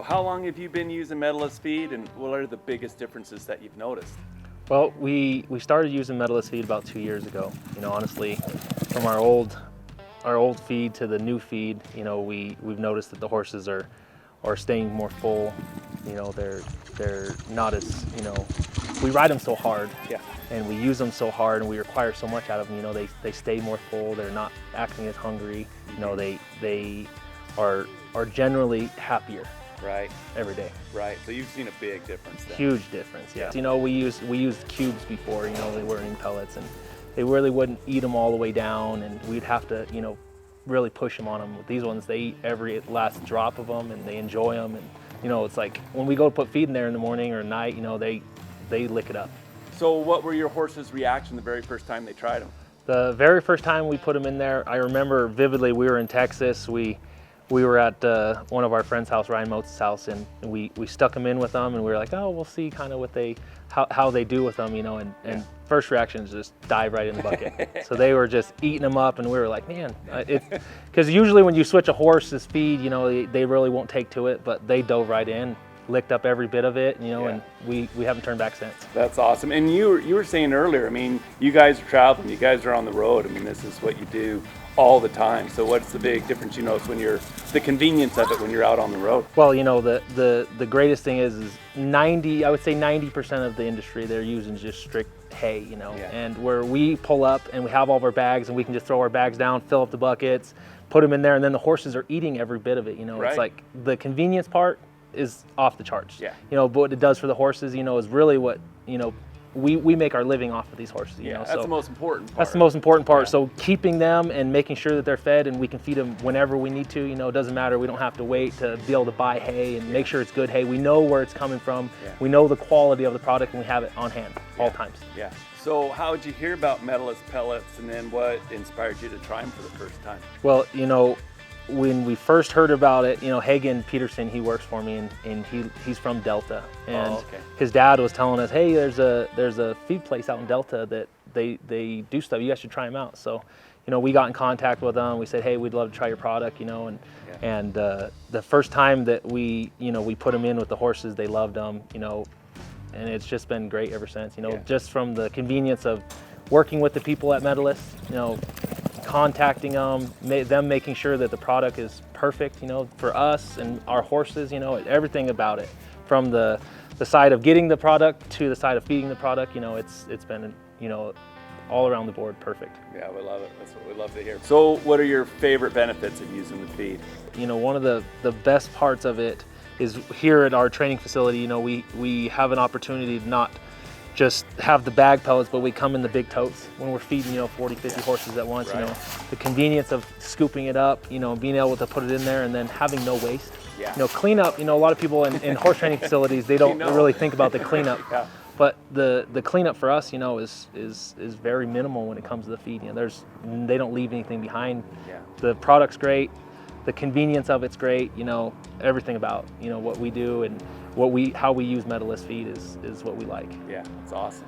how long have you been using Medalist feed, and what are the biggest differences that you've noticed? Well, we started using Medalist feed about 2 years ago. Honestly, from our old feed to the new feed, we've noticed that the horses are staying more full. They're not as, we ride them so hard. Yeah. And we use them so hard, and we require so much out of them. They stay more full. They're not acting as hungry. They are generally happier. Right. Every day. Right. So you've seen a big difference then. Huge difference. Yeah. We used cubes before. They weren't in pellets, and they really wouldn't eat them all the way down, and we'd have to really push them on them. With these ones, they eat every last drop of them, and they enjoy them. And it's like when we go to put feed in there in the morning or at night, they lick it up. So what were your horses' reaction the very first time they tried them? The very first time we put them in there, I remember vividly. We were in Texas. We were at one of our friends' house, Ryan Motes' house, and we stuck them in with them, and we were like, oh, we'll see kind of how they do with them, and first reaction is just dive right in the bucket. So they were just eating them up, and we were like, man, because usually when you switch a horse's feed, they really won't take to it, but they dove right in, licked up every bit of it, and we haven't turned back since. That's awesome. And you were saying earlier, you guys are traveling, you guys are on the road. this is what you do all the time. So what's the big difference you notice the convenience of it when you're out on the road? Well, the greatest thing is I would say 90% of the industry, they're using just strict hay, and where we pull up and we have all of our bags, and we can just throw our bags down, fill up the buckets, put them in there, and then the horses are eating every bit of it. Right. It's like the convenience part is off the charts. Yeah. But what it does for the horses, is really what, we make our living off of these horses. That's so the most important part. That's the most important part. Yeah. So keeping them and making sure that they're fed, and we can feed them whenever we need to. It doesn't matter. We don't have to wait to be able to buy hay and make sure it's good hay. We know where it's coming from. Yeah. We know the quality of the product, and we have it on hand all times. Yeah. So how did you hear about Medalist pellets, and then what inspired you to try them for the first time? Well, when we first heard about it, Hagen Peterson, he works for me, and he's from Delta, and his dad was telling us, hey, there's a feed place out in Delta that they do stuff. You guys should try them out. So, we got in contact with them. We said, hey, we'd love to try your product, and the first time that we put them in with the horses, they loved them, and it's just been great ever since. Just from the convenience of working with the people at Medalist, contacting them making sure that the product is perfect, for us and our horses, everything about it, from the side of getting the product to the side of feeding the product, it's been, all around the board perfect. Yeah, we love it. That's what we love to hear. So what are your favorite benefits of using the feed? One of the best parts of it is here at our training facility, we have an opportunity to not just have the bag pellets, but we come in the big totes when we're feeding 40, 50 horses at once. Right. The convenience of scooping it up, being able to put it in there, and then having no waste. Yeah. Cleanup, a lot of people in horse training facilities, they don't really think about the cleanup. Yeah. But the cleanup for us, is very minimal when it comes to the feed. They don't leave anything behind. Yeah. The product's great, the convenience of it's great. Everything about what we do and how we use Medalist feed is what we like. Yeah, it's awesome.